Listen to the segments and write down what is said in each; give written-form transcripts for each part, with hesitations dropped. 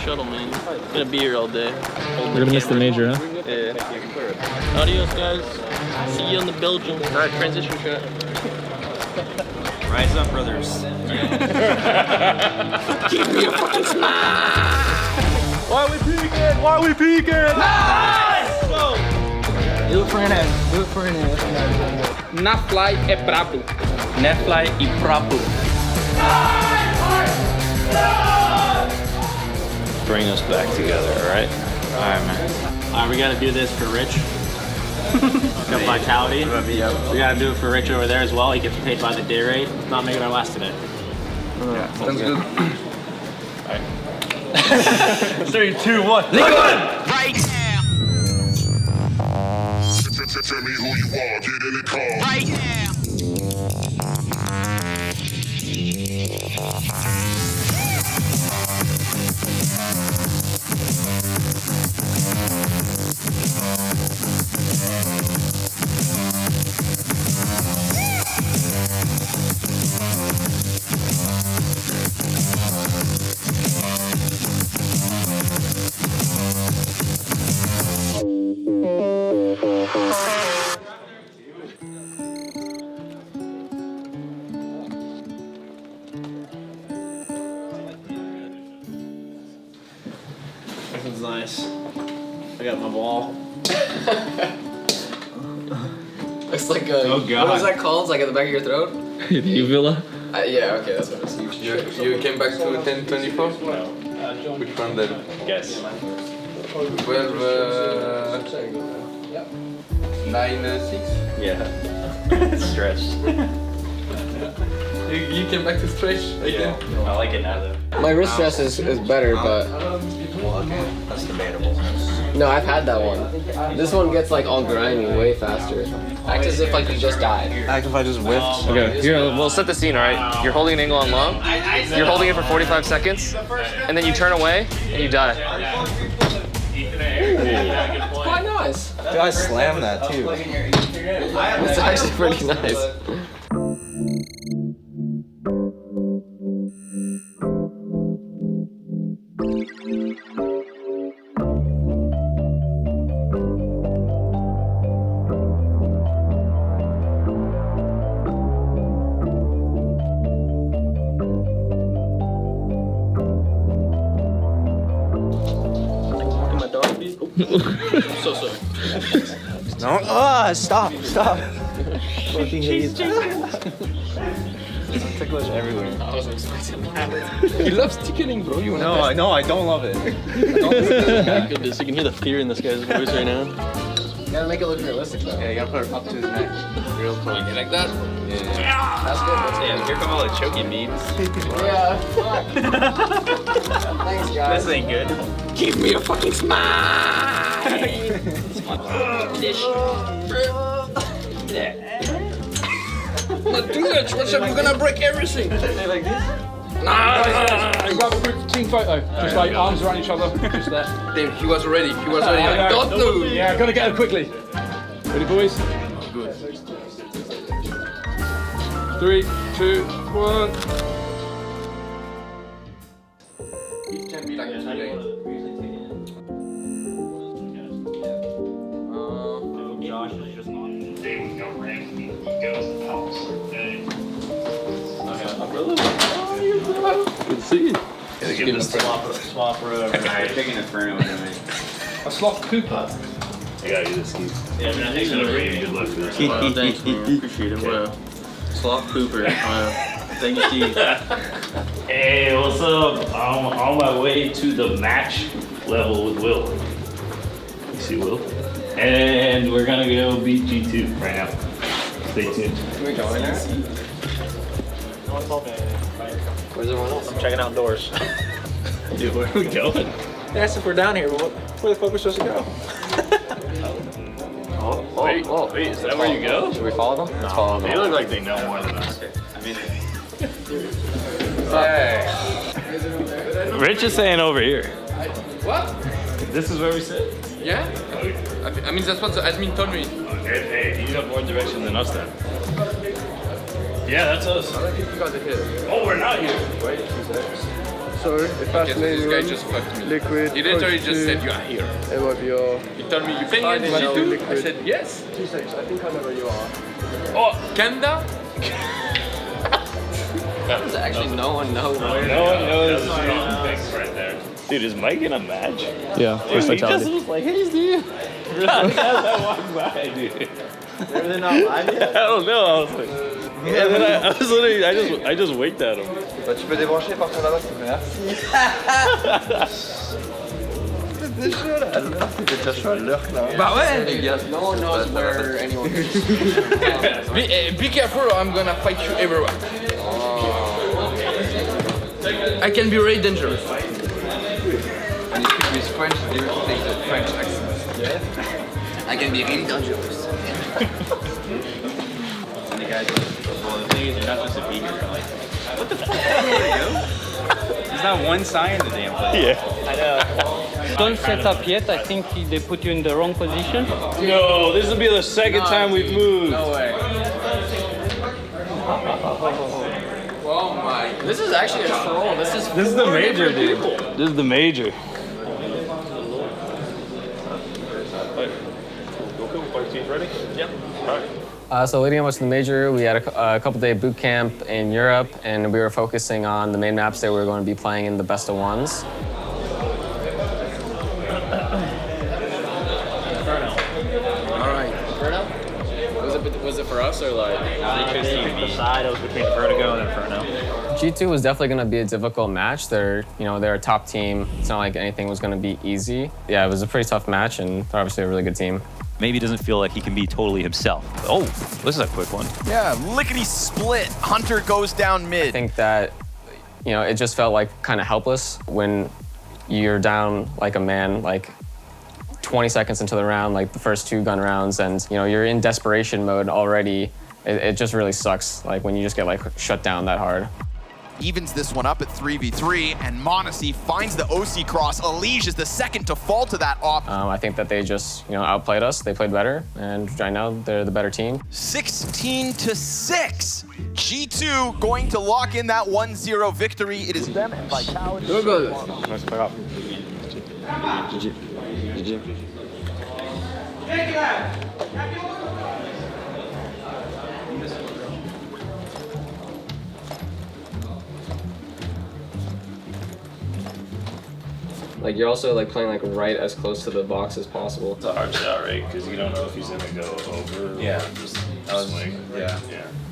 shuttle, man. Gonna be here all day. We're gonna miss the major, huh? Yeah. Adios, guys. See you in the Belgium. Alright, transition shot. Rise up, brothers. Give me a fucking smile. Why are we peeking? Why are we peeking? Nice! Do it for an ass. Do it for an ass. Na fly é brabo. Netfly e Prapu. Bring us back together, alright? Alright, man. Alright, we gotta do this for Rich. Got Vitality. We gotta do it for Rich over there as well. He gets paid by the day rate. Not making our last today. Yeah, sounds good. Alright. 3, 2, 1. Liquid! Right now. Tell me who you are, get in the car. Right now. This one's nice. I got my ball. It's like a, Oh, God. what was that called? It's like at the back of your throat? The uvula? Yeah, okay, that's what it is. You came back to 1024? Which one then? Guess. 12, 9, 6? Yeah. Stretched. You came back to stretch again? I like it now though. My wrist stress is better, but That's debatable. no, I've had that one. This one gets like all grimy way faster. Act as if like you just died. Act if I just whiffed. Okay, here, We'll set the scene, alright? You're holding an angle on long, you're holding it for 45 seconds, and then you turn away, and you die. Quite nice. Dude, I slammed that too. It's actually pretty nice. So sorry. No, stop. Fucking hate. Ticklish everywhere. I wasn't expecting that. He loves ticketing, bro. You No, I don't love it. My goodness, you can hear the fear in this guy's voice right now. You gotta make it look realistic though. Yeah, you gotta put it up to his neck. Real close. Like that? Yeah. That's good. That's Damn, here come all the choking memes. good. Yeah. Fuck. Thanks, guys. This ain't good. Give me a fucking smile. Not too much. Watch out, we're gonna break everything. Like this? Nah. Grab a group team photo, just like arms around each other, just there. Damn, he was ready. He was ready. Like, don't move. Yeah, gotta get her quickly. Ready, boys? Good. 3, 2, 1. It can be like too late. Josh is just on. Good to see you. Swap road. Taking Inferno anyway. A sloth Cooper. I gotta do this, Steve. Yeah, man, I think So, Ray, good luck for this. Oh, thanks, man. Appreciate it. Wow. Sloth Cooper. Wow. Thank you, Steve. Hey, what's up? I'm on my way to the match level with Will. You see Will? And we're gonna go beat G2 right now. Stay tuned. Can we go in there? Where's everyone else? I'm checking out doors. Dude, where are we going? They asked if we're down here, but where the fuck are we supposed to go? Wait, is that where you go? Should we follow them? Let's follow They them. look like they know more than us. Hey. Rich is saying over here. What? This is where we sit? Yeah? I mean, that's what the admin told me. Hey, you have more direction than us then. Yeah, that's us. I think you guys are here. Oh, we're not here. Wait, she's there. So sorry. Fast Okay, so name this guy room, just fucked me. Liquid. You literally coach just two, said you are here. MIBR. You told me you I pinged know G2. I Liquid. said yes. 2 seconds, I think I know where you are. Oh, Canada? Does actually no one know where? No one knows. Thanks right there. Dude, is Mike in a match? Yeah, first Dude, he just vitality. was like, hey, Steve. Really? As I walked by, dude. They're not live yet? I don't know. I was like, and then I was literally, I just winked at him. Bah, tu peux débrancher, partir là-bas, s'il te plaît. C'était chaud là. C'était déjà chaud à l'heure là. Bah ouais. Les gars. No one knows where anyone is. Be careful or I'm gonna fight you everywhere. I can be very dangerous. And you speak with French, you have to take the French accent. Yes. I can be really dangerous. And the guys you're not supposed to be here. Like, what the fuck? There's not one sign in the damn place. Yeah. I know. Don't set up yet. I think they put you in the wrong position. No, this will be the second time we've moved. No way. Oh my. This is actually a troll. This is The major, dude. This is the major. Ready? Yep. All right. So leading up to the major, we had a couple-day boot camp in Europe, and we were focusing on the main maps that we were going to be playing in the best of ones. Was it for us or like? They picked the side. It was between Vertigo and Inferno. G2 was definitely going to be a difficult match. They're a top team. It's not like anything was going to be easy. Yeah, it was a pretty tough match, and they're obviously a really good team. Maybe doesn't feel like he can be totally himself. Oh, this is a quick one. Yeah, lickety split. Hunter goes down mid. I think that, it just felt like kind of helpless when you're down like a man, like 20 seconds into the round, like the first 2 gun rounds, and you're in desperation mode already. It just really sucks, like when you just get like shut down that hard. Evens this one up at 3v3, and oSee finds the oSee cross. EliGE is the second to fall to that op. I think that they just, outplayed us. They played better, and right now they're the better team. 16-6. G2 going to lock in that 1-0 victory. It is them and Vitality. Nice pick up. GG. Like you're also like playing like right as close to the box as possible. It's a hard shot, right? Because you don't know if he's gonna go over. Yeah. Or just swing. Yeah.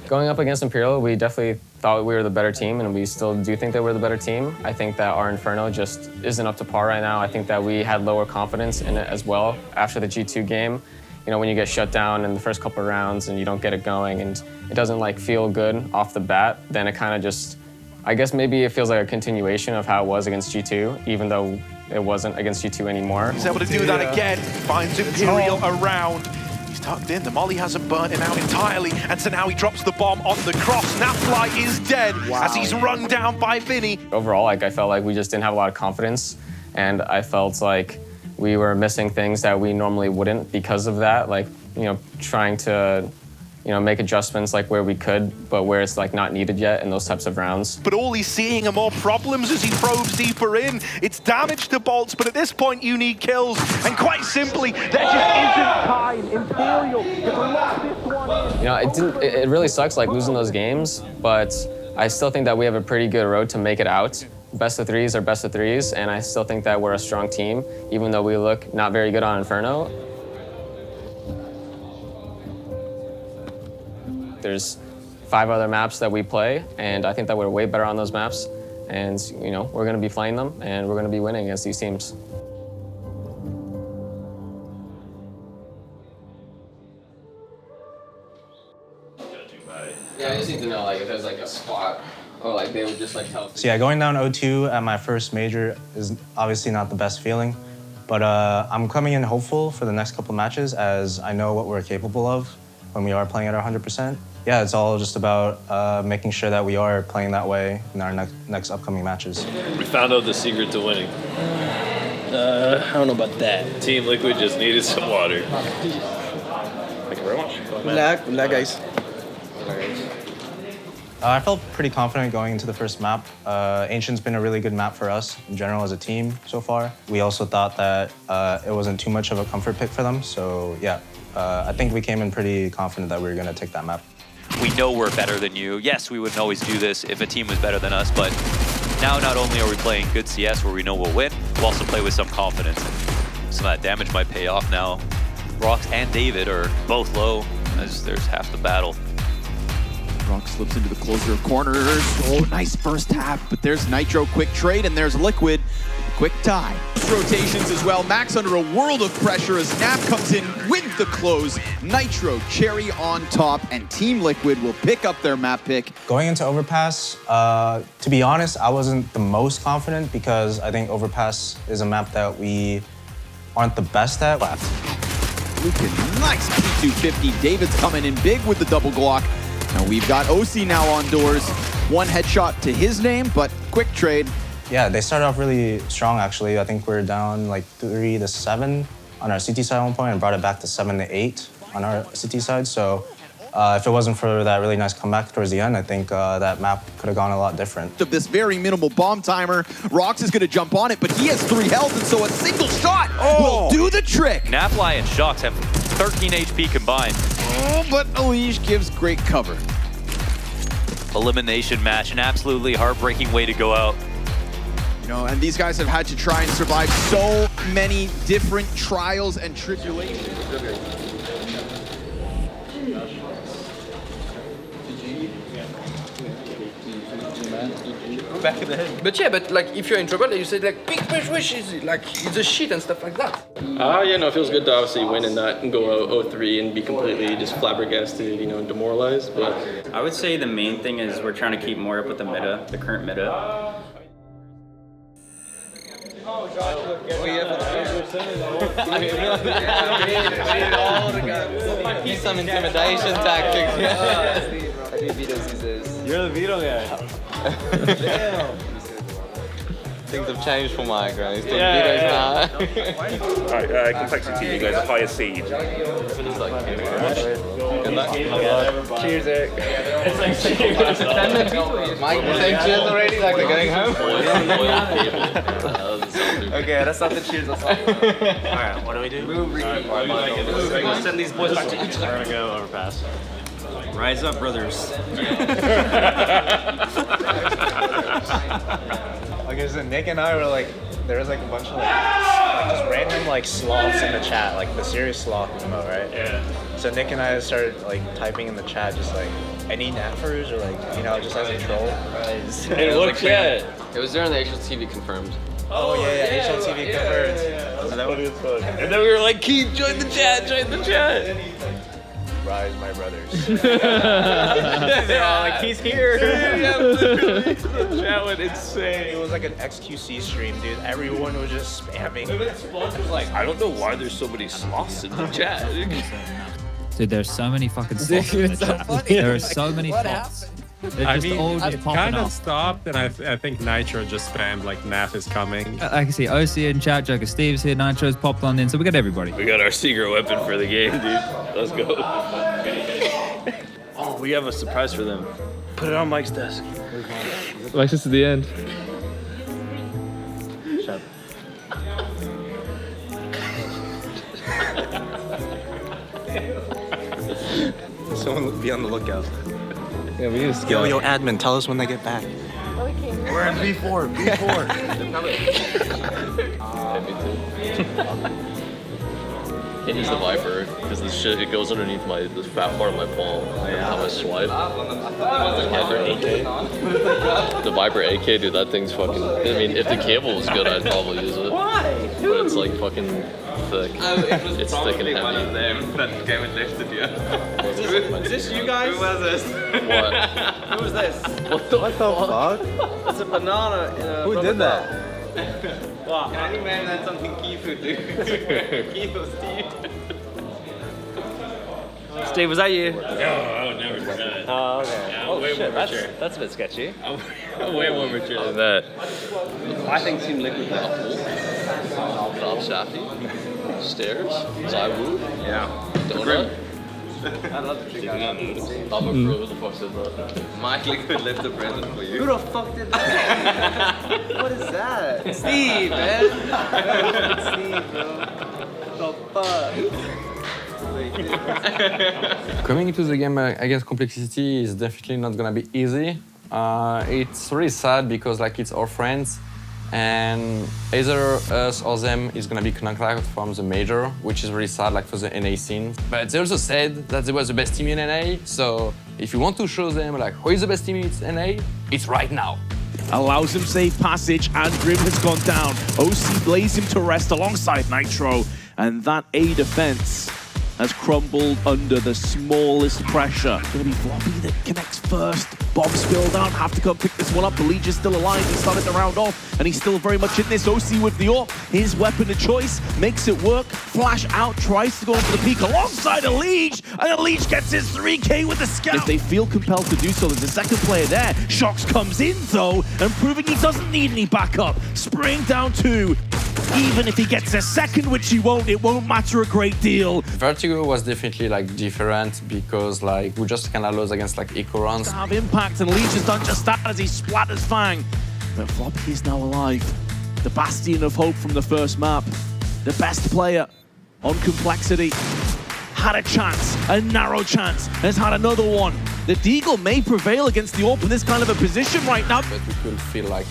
Going up against Imperial, we definitely thought we were the better team, and we still do think that we're the better team. I think that our Inferno just isn't up to par right now. I think that we had lower confidence in it as well after the G2 game. When you get shut down in the first couple of rounds and you don't get it going and it doesn't like feel good off the bat, then it kind of just, I guess maybe it feels like a continuation of how it was against G2, even though it wasn't against G2 anymore. He's able to do that again. Finds Imperial around. He's tucked in. The molly hasn't burnt him out entirely. And so now he drops the bomb on the cross. Napfly is dead as he's run down by Vinny. Overall, like I felt like we just didn't have a lot of confidence, and I felt like we were missing things that we normally wouldn't because of that. Like, trying to, make adjustments like where we could, but where it's like not needed yet in those types of rounds. But all he's seeing are more problems as he probes deeper in. It's damage to bolts, but at this point you need kills. And quite simply, there just isn't time. Imperial can lock this one in. It really sucks like losing those games, but I still think that we have a pretty good road to make it out. Best of threes are best of threes, and I still think that we're a strong team, even though we look not very good on Inferno. There's 5 other maps that we play, and I think that we're way better on those maps. And, we're going to be playing them, and we're going to be winning against these teams. Yeah, I just need to know, like, if there's, like, a spot, or, like, they would just, like, tell... So, yeah, going down 0-2 at my first major is obviously not the best feeling, but I'm coming in hopeful for the next couple matches, as I know what we're capable of when we are playing at our 100%. Yeah, it's all just about making sure that we are playing that way in our next upcoming matches. We found out the secret to winning. I don't know about that. Team Liquid just needed some water. Thank you very much. Good luck guys. I felt pretty confident going into the first map. Ancient's been a really good map for us in general as a team so far. We also thought that it wasn't too much of a comfort pick for them. So yeah, I think we came in pretty confident that we were going to take that map. We know we're better than you. Yes, we wouldn't always do this if a team was better than us, but now not only are we playing good CS where we know we'll win, we'll also play with some confidence. Some of that damage might pay off now. Rox and David are both low as there's half the battle. Rock slips into the closer of corners. Oh, nice first half, but there's Nitro, quick trade, and there's Liquid, quick tie. Rotations as well. Max under a world of pressure as Snap comes in with the close. Nitro, Cherry on top, and Team Liquid will pick up their map pick. Going into Overpass, to be honest, I wasn't the most confident because I think Overpass is a map that we aren't the best at. Lucan, nice P250. David's coming in big with the double Glock. Now we've got oSee now on doors. One headshot to his name, but quick trade. Yeah, they started off really strong, actually. I think we're down like 3-7 on our CT side at one point and brought it back to 7-8 on our CT side. So if it wasn't for that really nice comeback towards the end, I think that map could have gone a lot different. Of this very minimal bomb timer, Rox is going to jump on it, but he has 3 health, and so a single shot will do the trick. Napfly and Shox have 13 HP combined. Oh, but EliGE gives great cover. Elimination match, an absolutely heartbreaking way to go out. You know, and these guys have had to try and survive so many different trials and tribulations. Back in the head. But yeah, but like if you're in trouble, you say like big push is like it's a shit and stuff like that. Yeah, no, it feels good to obviously win in that and go out 0-3 and be completely just flabbergasted, you know, and demoralized. But I would say the main thing is we're trying to keep more up with the meta, the current meta. He's some intimidation tactics. I do vetoes these days. You're the veto guy. Damn. Things have changed for Mike, right? He's doing Yeah, vetoes now. Alright, complexity, you guys are higher seed. Cheers, Eric. Mike, you saying cheers already? Like they're going home? Okay, that's not the cheers. Alright, what do we do? We're gonna send these boys back to each other. We're gonna go overpass. Rise up, brothers. Okay, so Nick and I were like, there was like a bunch of like just random like sloths in the chat, like the serious sloth emo, right? Yeah. So Nick and I started like typing in the chat just like any naffers or like, you know, just as a troll. Hey, what chat? It was during the HLTV confirmed. Oh yeah, HLTV confirmed. And then we were like, Keith, join the chat, join the chat. Rise, my brothers. They're all like, he's here. Yeah, literally. The chat went insane. It was like an XQC stream, dude. Everyone was just spamming. Like, I don't know why there's so many sloths in the chat. Dude, there's so many fucking slots in the chat. There are so many slots. I mean, it kind of stopped, and I think Nitro just spammed like NAF is coming. I can see oSee in chat, Joker Steve's here, Nitro's popped on in, so we got everybody. We got our secret weapon for the game, dude. Let's go. Oh, we have a surprise for them. Put it on Mike's desk. Mike's just at the end. Shut up. Someone be on the lookout. Yeah, we need to skill. Yo, admin, tell us when they get back. We're in B4, Can't use the Viper because this shit, it goes underneath this fat part of my palm. How I swipe. Viper AK. The Viper AK, dude, that thing's fucking. I mean, if the cable was good, I'd probably use it. Why? But it's like fucking thick. It's thick and heavy. That came and lifted you. Is this you guys? Who was this? What? Who was this? What the fuck? It's a banana in a Who did that? Wow. Can any man that's something Keith would do? Keith or Steve? Steve, was that you? No, I would never do that. Oh, okay. Yeah, Oh, way shit, more mature. that's a bit sketchy. I'm way more mature than that. I think Team Liquid got Drop Shafi. Stairs. Zywoo. Yeah. Donut. I love the trick. I'm a pro, what the fuck said that? Mike Liquid left the present for you. Who the fuck did that? What is that? Steve, man. Steve, bro. The fuck? Coming into the game against Complexity is definitely not gonna be easy. It's really sad because like it's our friends, and either us or them is gonna be knocked out from the major, which is really sad like for the NA scene. But they also said that they were the best team in NA, so if you want to show them like who is the best team in NA, it's right now. Allows him safe passage, and Grim has gone down. oSee lays him to rest alongside Nitro, and that A defense has crumbled under the smallest pressure. Gonna be Floppy that connects first. Bomb spilled out, have to come pick this one up. EliGE is still alive, he started the round off, and he's still very much in this. oSee with the AWP, his weapon of choice, makes it work. Flash out, tries to go for the peak alongside EliGE, and EliGE gets his 3K with the scout. If they feel compelled to do so, there's a second player there. Shox comes in though, and proving he doesn't need any backup. Spraying down 2. Even if he gets a second, which he won't, it won't matter a great deal. Vertigo was definitely like different because like we just kind of lost against like eco runs. Have impact, and EliGE has done just that as he splatters Fang. But Floppy is now alive. The bastion of hope from the first map. The best player on Complexity. Had a chance, a narrow chance, has had another one. The Deagle may prevail against the AWP in this kind of a position right now. But we could feel like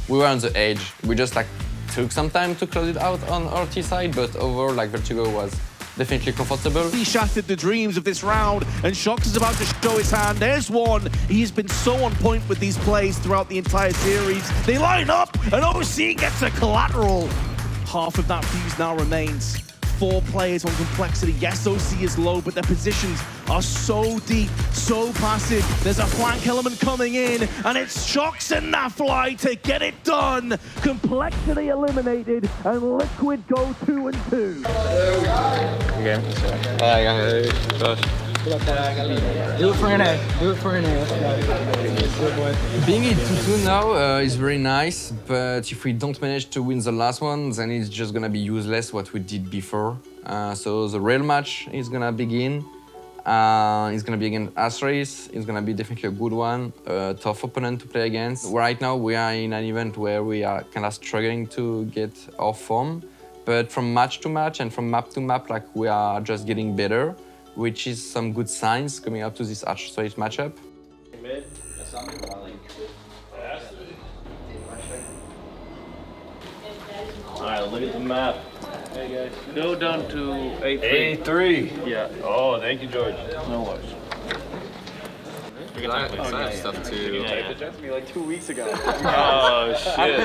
we were on the edge. We just like took some time to close it out on our T side, but overall like Vertigo was definitely comfortable. He shattered the dreams of this round, and Shox is about to show his hand. There's one. He's been so on point with these plays throughout the entire series. They line up, and oSee gets a collateral. Half of that fuse now remains. 4 players on Complexity. Yes, oSee is low, but their positions are so deep, so passive. There's a flank element coming in, and it's Shox and Nafly to get it done. Complexity eliminated, and Liquid go 2-2. Okay. Do it for NA. Do it for NA. Being it 2-2 now is very nice, but if we don't manage to win the last one, then it's just gonna be useless what we did before. So the real match is gonna begin. It's gonna be against Astralis. It's gonna be definitely a good one, a tough opponent to play against. Right now we are in an event where we are kind of struggling to get our form, but from match to match and from map to map, like we are just getting better, which is some good signs coming up to this Astralis matchup. Alright, look at the map. Hey guys. Go down to A3. A3? Yeah. Oh, thank you, George. No worries. Stuff too. You typed it to me like 2 weeks ago. Oh shit. I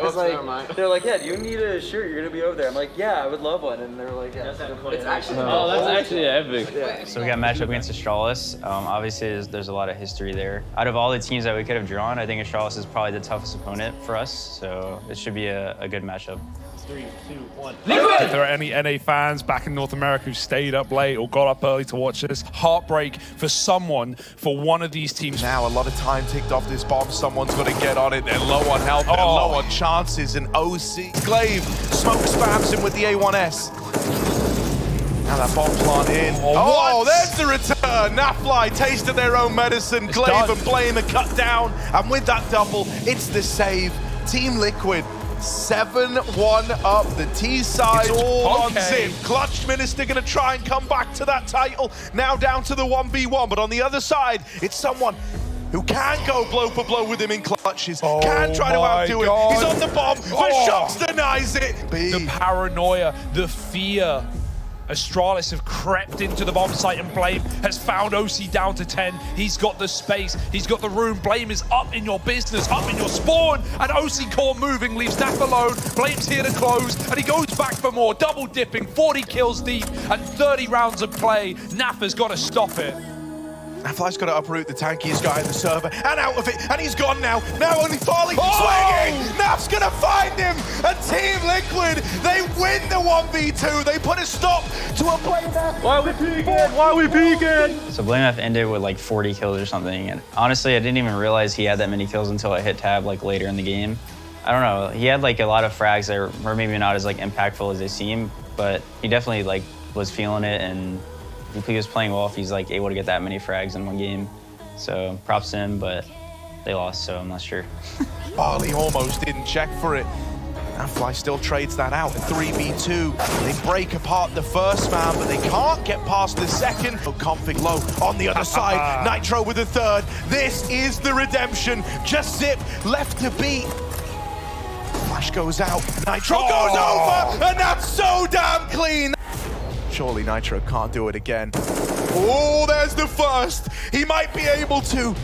was like, they're like, yeah, do you need a shirt? You're gonna be over there. I'm like, yeah, I would love one. And they're like, yeah. It's actually. Oh, that's actually epic. Yeah. So we got matched up against Astralis. Obviously, there's a lot of history there. Out of all the teams that we could have drawn, I think Astralis is probably the toughest opponent for us. So it should be a good matchup. 3, 2, 1. If there are any NA fans back in North America who stayed up late or got up early to watch this, heartbreak for someone, for one of these teams. Now a lot of time ticked off this bomb. Someone's got to get on it. They're low on health, they're low on chances, and oSee. Glaive smoke spams him with the A1S. Now that bomb plant in. Oh, there's the return. Nafly tasted their own medicine. Glaive and Blame are cut down, and with that double, it's the save. Team Liquid 7-1 up, the T side all on Zim. Clutch Minister gonna try and come back to that title. Now down to the 1v1, but on the other side, it's someone who can go blow for blow with him in clutches, can try to outdo him. He's on the bomb, but Shox denies it. The paranoia, the fear. Astralis have crept into the bomb site, and Blame has found oSee down to 10. He's got the space, he's got the room. Blame is up in your business, up in your spawn, and oSee core moving, leaves Naf alone. Blame's here to close, and he goes back for more. Double dipping, 40 kills deep, and 30 rounds of play. Naf has got to stop it. Nafly's got to uproot the tankiest guy in the server, and out of it, and he's gone now. Now only falling, swinging! Naf's gonna find him! And Team Liquid, they win the 1v2. They put a stop to a Blame F. Why are we peeking? Why are we peeking? So Blame F ended with like 40 kills or something, and honestly, I didn't even realize he had that many kills until I hit tab like later in the game. I don't know, he had like a lot of frags that were maybe not as like impactful as they seem, but he definitely like was feeling it, and He was playing well if he's like able to get that many frags in one game. So props to him, but they lost, so I'm not sure. Barley almost didn't check for it. Fly still trades that out. A 3v2. They break apart the first man, but they can't get past the second. Config low on the other side. Nitro with the third. This is the redemption. Just Zip left to beat. Flash goes out. Nitro goes over, and that's so damn clean. Surely Nitro can't do it again. Oh, there's the first. He might be able to.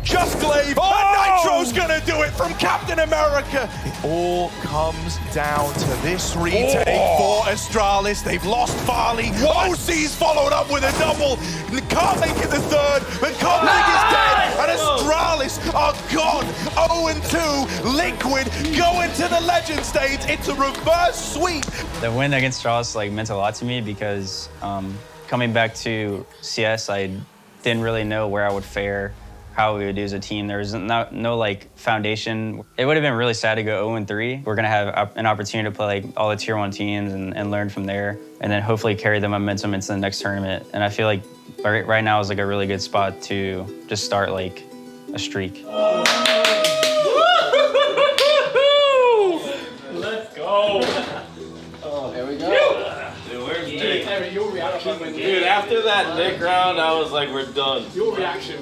Just Glaive, and Nitro's gonna do it from Captain America. It all comes down to this retake for Astralis. They've lost Farley. oSee's followed up with a double. Can't make it the third, but Config is dead, and Astralis are gone. 0-2, Liquid going to the legend stage. It's a reverse sweep. The win against Astralis like meant a lot to me because coming back to CS, I didn't really know where I would fare, how we would do as a team. There was no like foundation. It would have been really sad to go 0-3. We're gonna have an opportunity to play like all the tier 1 teams and learn from there, and then hopefully carry the momentum into the next tournament. And I feel like right now is like a really good spot to just start like a streak. Let's go. There we go. Dude, where's Nick? Your reaction when dude, after that Nick round, I was like, we're done. Your reaction.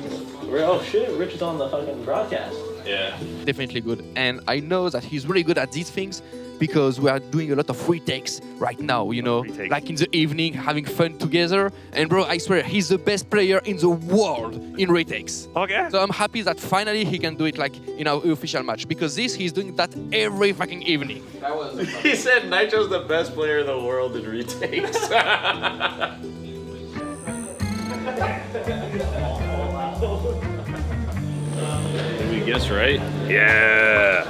Oh shit, Rich is on the fucking broadcast. Yeah. Definitely good. And I know that he's really good at these things because we are doing a lot of retakes right now, you know, like in the evening, having fun together. And bro, I swear, he's the best player in the world in retakes. Okay. So I'm happy that finally he can do it like in our official match, because he's doing that every fucking evening. That was he said Nitro's the best player in the world in retakes. Did we guess right? Yeah.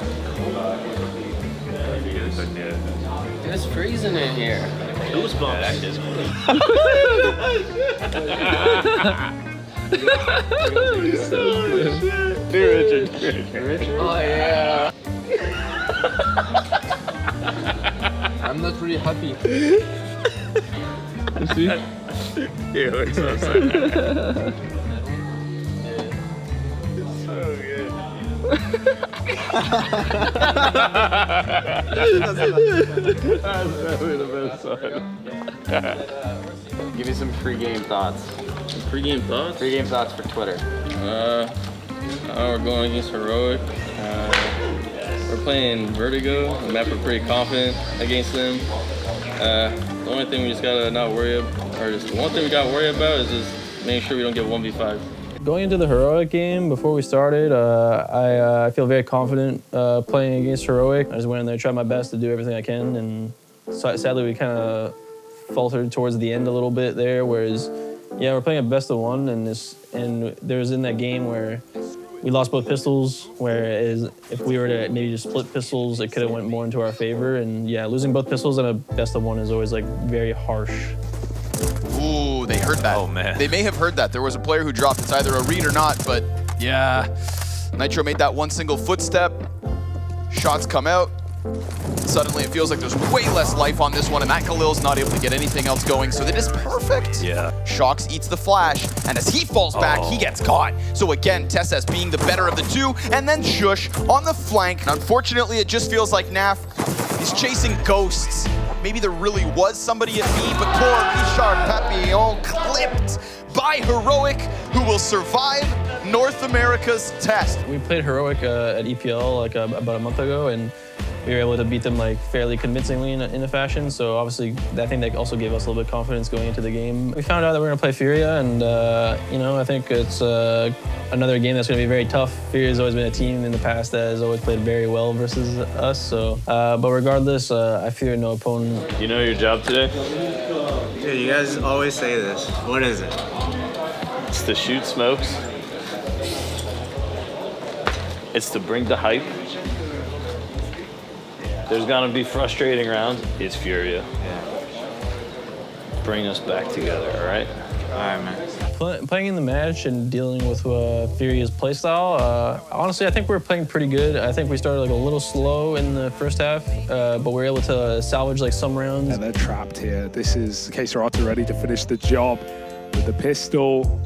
It's freezing in here. Goosebumps. That is Richard. Oh yeah. I'm not really happy. You see? Yeah, looks so sad. So good. That's definitely the best side. Give me some pre-game thoughts. Pre-game thoughts? Pre-game thoughts for Twitter. We're going against Heroic. We're playing Vertigo. The map we're pretty confident against them. The only thing we just gotta not worry about, or just the one thing we gotta worry about is just making sure we don't get 1v5. Going into the Heroic game, before we started, I feel very confident playing against Heroic. I just went in there, tried my best to do everything I can, and sadly we kind of faltered towards the end a little bit there, whereas, yeah, we're playing a best of one, and there was in that game where we lost both pistols, whereas if we were to maybe just split pistols, it could have went more into our favor, and yeah, losing both pistols in a best of one is always like very harsh. Ooh, they heard that. Oh, man. They may have heard that. There was a player who dropped. It's either a read or not, but yeah. Nitro made that one single footstep. Shots come out. Suddenly it feels like there's way less life on this one, and that Khalil's not able to get anything else going, so that is perfect. Yeah. Shocks eats the flash, and as he falls back, he gets caught. So again, Tessas being the better of the two, and then Shush on the flank. And unfortunately, it just feels like Naf is chasing ghosts. Maybe there really was somebody at B, but poor Richard Papillon clipped by Heroic, who will survive North America's test. We played Heroic at EPL like about a month ago, and we were able to beat them like fairly convincingly in a fashion. So obviously, I think that also gave us a little bit of confidence going into the game. We found out that we're gonna play FURIA, and you know, I think it's another game that's gonna be very tough. FURIA's always been a team in the past that has always played very well versus us. So, but regardless, I fear no opponent. You know your job today? Dude, you guys always say this. What is it? It's to shoot smokes. It's to bring the hype. There's gonna be frustrating rounds. It's FURIA. Bring us back together, all right? All right, man. Playing in the match and dealing with FURIA's playstyle, honestly, I think we're playing pretty good. I think we started like a little slow in the first half, but we're able to salvage like some rounds. And they're trapped here. This is K-Serata ready to finish the job. with the pistol.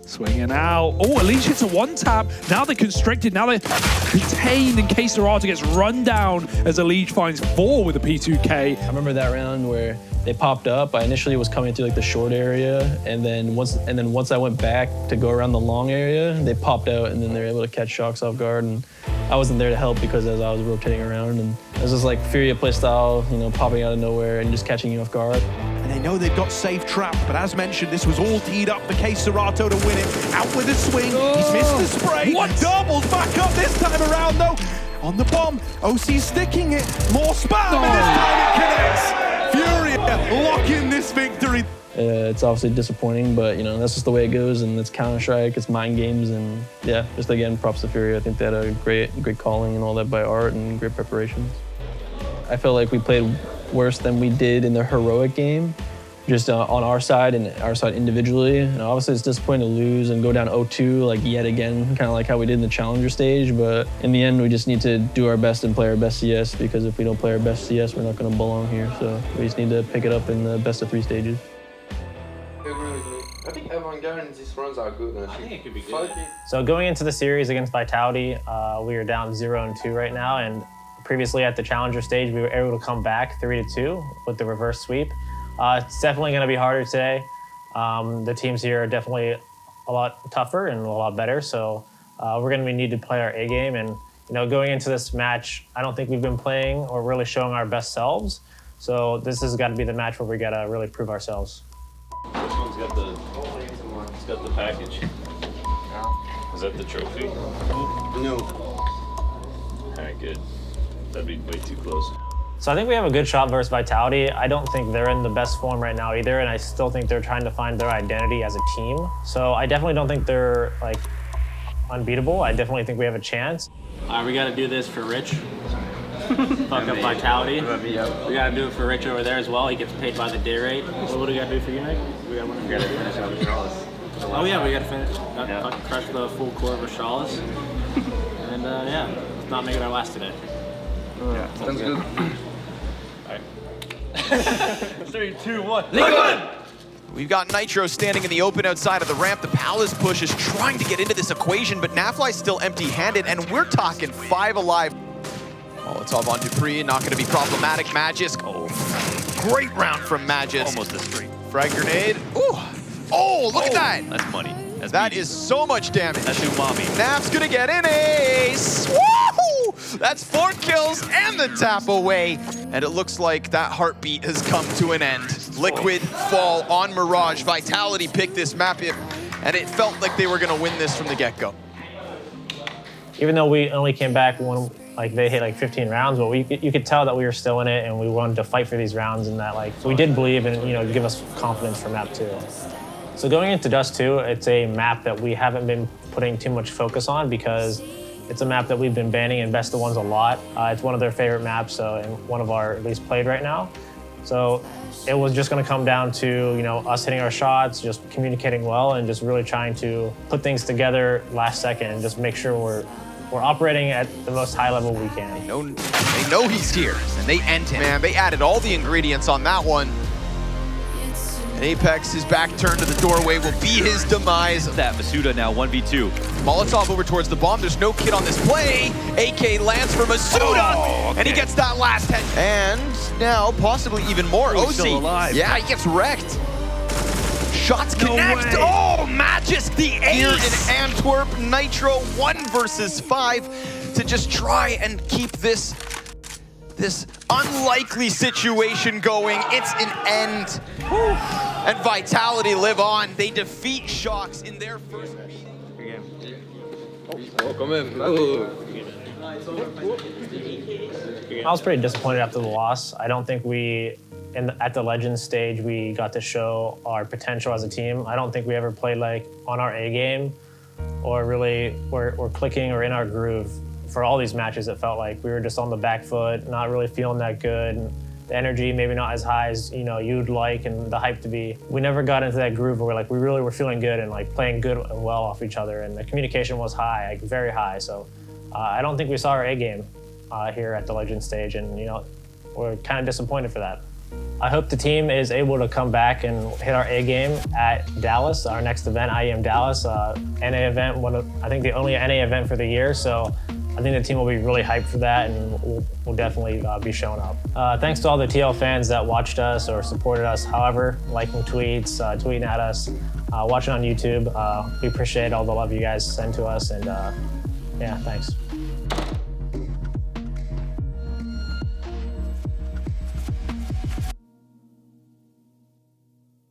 Swinging out. Oh, EliGE hits a one tap. Now they're constricted. Now they're contained in case Serato gets run down as EliGE finds 4 with a P2K. I remember that round where they popped up. I initially was coming through like the short area, and then once I went back to go around the long area, they popped out, and then they were able to catch Shox off guard. And I wasn't there to help because as I was rotating around, and it was just like FURIA playstyle, you know, popping out of nowhere and just catching you off guard. And they know they've got safe trapped, but as mentioned, this was all teed up for Case Serato to win it. Out with a swing, he's missed the spray. What? Doubles back up this time around though. On the bomb, oSee sticking it. More spam, and this time it connects. FURIA locking this victory. It's obviously disappointing, but you know, that's just the way it goes, and it's Counter-Strike, it's mind games, and yeah, just again, props to FURIA. I think they had a great calling and all that by Art and great preparations. I felt like we played worse than we did in the heroic game, just on our side and our side individually. And obviously it's disappointing to lose and go down 0-2 like yet again, kind of like how we did in the Challenger stage. But in the end, we just need to do our best and play our best CS, because if we don't play our best CS, we're not going to belong here. So we just need to pick it up in the best of 3 stages. I think avant-garde in these runs are good. I think it could be good. So going into the series against Vitality, we are down 0-2 right now, and previously at the Challenger stage, we were able to come back 3-2 with the reverse sweep. It's definitely going to be harder today. The teams here are definitely a lot tougher and a lot better, so we're going to need to play our A game. And you know, going into this match, I don't think we've been playing or really showing our best selves. So this has got to be the match where we got to really prove ourselves. This one's got the, it's got the package. Is that the trophy? No. All right, good. That'd be way too close. So I think we have a good shot versus Vitality. I don't think they're in the best form right now either, and I still think they're trying to find their identity as a team. So I definitely don't think they're like unbeatable. I definitely think we have a chance. All right, we got to do this for Rich. Fuck up Vitality. We got to do it for Rich over there as well. He gets paid by the day rate. What do we got to do for you, Nick? We got to finish out Astralis. Oh yeah, we got to finish. Got crush the full core of Astralis. And yeah, let's not make it our last today. Yeah, sounds good. All right. 3, 2, 1. Liquid! We've got Nitro standing in the open outside of the ramp. The Palace push is trying to get into this equation, but Nafly's still empty-handed, and we're talking 5 alive. Molotov on Dupree, not going to be problematic. Magisk, great round from Magisk. Almost a straight. Frag grenade. Ooh. Oh, look at that. That's money. That is so much damage. That's umami. Naf's going to get an ace. Woohoo! That's 4 kills and the tap away. And it looks like that heartbeat has come to an end. Liquid fall on Mirage. Vitality picked this map, and it felt like they were going to win this from the get-go. Even though we only came back when like they hit like 15 rounds, but you could tell that we were still in it and we wanted to fight for these rounds, and that like we did believe and, you know, give us confidence for map 2. So going into Dust 2, it's a map that we haven't been putting too much focus on because it's a map that we've been banning in Best of Ones a lot. It's one of their favorite maps, and one of our at least played right now. So it was just going to come down to, you know, us hitting our shots, just communicating well, and just really trying to put things together last second and just make sure we're operating at the most high level we can. They know he's here, and they end him. Man, they added all the ingredients on that one. And Apex, his back turned to the doorway, will be his demise. That Masuda now 1v2. Molotov over towards the bomb. There's no kid on this play. AK lands for Masuda, and he gets that last head. And now possibly even more. Oh, still alive. Yeah, he gets wrecked. Shots connect. Oh, Magisk, the ace. Here in Antwerp, Nitro 1 versus 5 to just try and keep this unlikely situation going. It's an end. And Vitality live on. They defeat Shox in their first meeting. Oh, quand même. Oh. I was pretty disappointed after the loss. I don't think at the Legends stage, we got to show our potential as a team. I don't think we ever played like on our A game or really we're clicking or in our groove. For all these matches, it felt like we were just on the back foot, not really feeling that good. The energy maybe not as high as, you know, you'd like and the hype to be. We never got into that groove where we really were feeling good and like playing good and well off each other, and the communication was high, like very high. So I don't think we saw our A game here at the Legend stage, and you know, we're kind of disappointed for that. I hope the team is able to come back and hit our A game at Dallas, our next event, IEM Dallas, NA event, I think the only NA event for the year. So I think the team will be really hyped for that, and we'll definitely be showing up. Thanks to all the TL fans that watched us or supported us, however, liking tweets, tweeting at us, watching on YouTube. We appreciate all the love you guys send to us, and yeah, thanks.